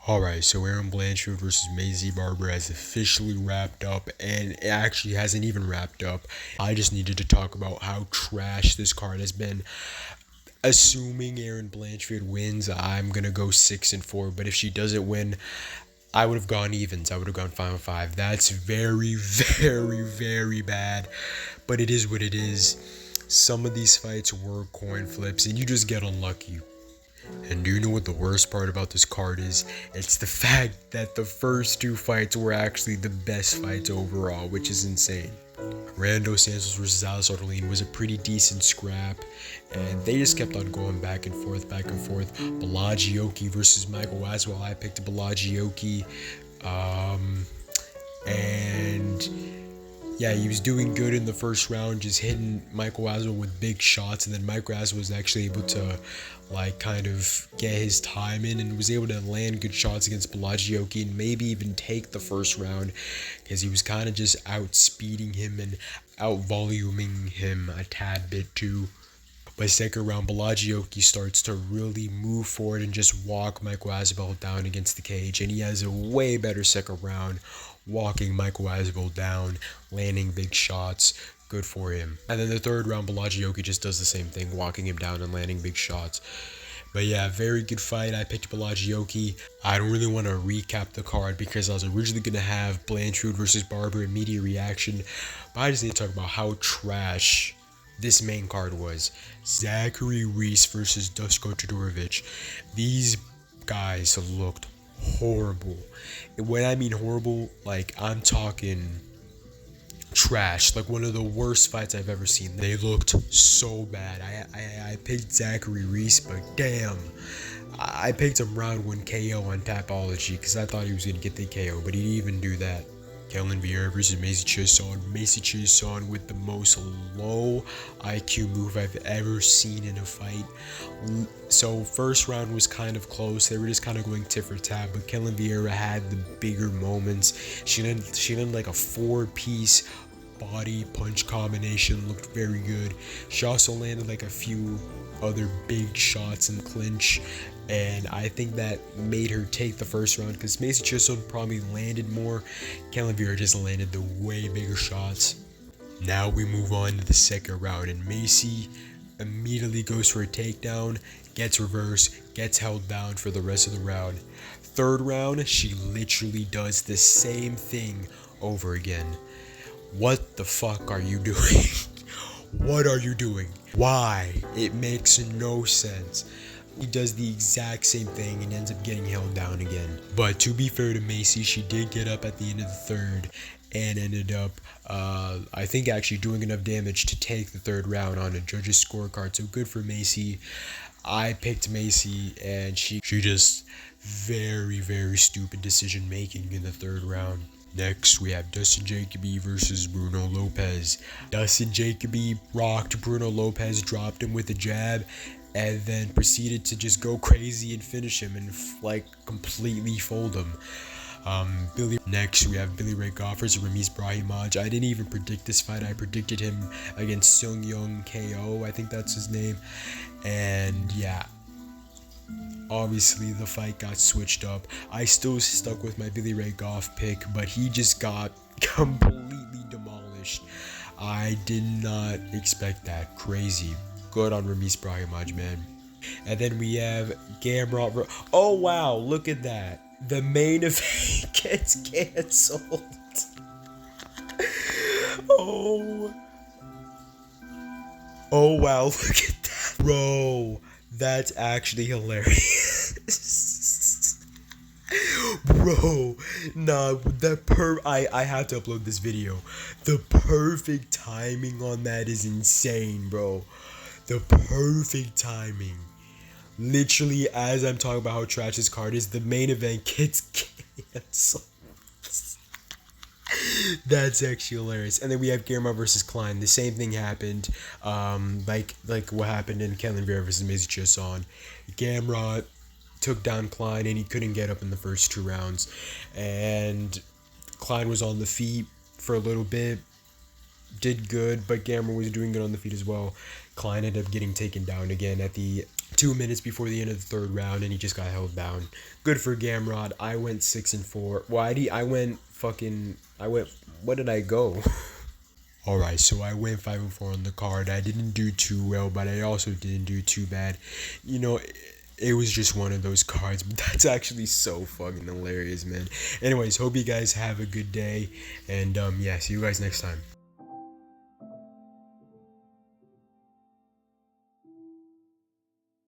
Alright, so Aaron Blanchard versus Maisie Barber has officially wrapped up, and it actually hasn't even wrapped up. I just needed to talk about how trash this card has been. Assuming Aaron Blanchard wins, I'm gonna go 6-4, but if she doesn't win, I would have gone evens. I would have gone 5-5. That's very, very, very bad, but it is what it is. Some of these fights were coin flips, and you just get unlucky. And do you know what the worst part about this card is? It's the fact that the first two fights were actually the best fights overall, which is insane. Rando Santos versus Alice Ottolini was a pretty decent scrap, and they just kept on going back and forth, back and forth. Balagioki versus Michael Aswell. I picked Balagioki, and yeah, he was doing good in the first round, just hitting Michael Aswell with big shots, and then Michael Aswell was actually able to kind of get his time in and was able to land good shots against Balagioki and maybe even take the first round, because he was kind of just outspeeding him and out-voluming him a tad bit too. By second round, Balagioki starts to really move forward and just walk Michael Aswell down against the cage, and he has a way better second round, walking Michael Aswell down, landing big shots. Good for him. And then the third round, Balagioki just does the same thing, walking him down and landing big shots. But yeah, very good fight. I picked Balagioki. I don't really want to recap the card because I was originally going to have Blanchard versus Barber immediate reaction, but I just need to talk about how trash this main card was. Zachary Reese versus Dusko Todorovic. These guys looked horrible. When I mean horrible, like I'm talking trash, like one of the worst fights I've ever seen. They looked so bad. I picked Zachary Reese, but damn, I picked him round 1 KO on Tapology because I thought he was going to get the KO, but he didn't even do that. Klein Vieira versus Macy Chiasson. Macy Chiasson with the most low IQ move I've ever seen in a fight. So first round was kind of close. They were just kind of going tit for tat, but Klein Vieira had the bigger moments. She did like a 4-piece body punch combination, looked very good. She also landed like a few other big shots in the clinch, and I think that made her take the first round because Macy Chiasson probably landed more. Klein Vieira just landed the way bigger shots. Now we move on to the second round, and Macy immediately goes for a takedown, gets reversed, gets held down for the rest of the round. Third round, she literally does the same thing over again. What the fuck are you doing? What are you doing? Why? It makes no sense. He does the exact same thing and ends up getting held down again. But to be fair to Macy, she did get up at the end of the third and ended up, I think, actually doing enough damage to take the third round on a judge's scorecard. So good for Macy. I picked Macy, and she just very, very stupid decision making in the third round. Next, we have Dustin Jacoby versus Bruno Lopez. Dustin Jacoby rocked Bruno Lopez, dropped him with a jab, and then proceeded to just go crazy and finish him and completely fold him. Next, we have Billy Ray Goff versus Ramiz Brahimaj. I didn't even predict this fight. I predicted him against Sung Young KO. I think that's his name. And yeah, obviously the fight got switched up. I still stuck with my Billy Ray Goff pick, but he just got completely demolished. I did not expect that. Crazy. Good on Ramiz Brahimaj, man. And then we have Gamrot. Oh wow, look at that. The main event gets canceled. Oh wow, look at that. Bro, that's actually hilarious. Bro, nah, I have to upload this video. The perfect timing on that is insane, bro. The perfect timing. Literally, as I'm talking about how trash this card is, the main event gets canceled. That's actually hilarious. And then we have Gamrot versus Klein. The same thing happened, like what happened in Klein Vieira versus Macy Chiasson. Gamrot took down Klein, and he couldn't get up in the first 2 rounds. And Klein was on the feet for a little bit, did good, but Gamrot was doing good on the feet as well. Klein ended up getting taken down again at the 2 minutes before the end of the third round, and he just got held down. Good for Gamrot. I went 6-4. Why did I went fucking? I went. What did I go? All right, so I went 5-4 on the card. I didn't do too well, but I also didn't do too bad. You know, it was just one of those cards, but that's actually so fucking hilarious, man. Anyways, hope you guys have a good day, and yeah, see you guys next time.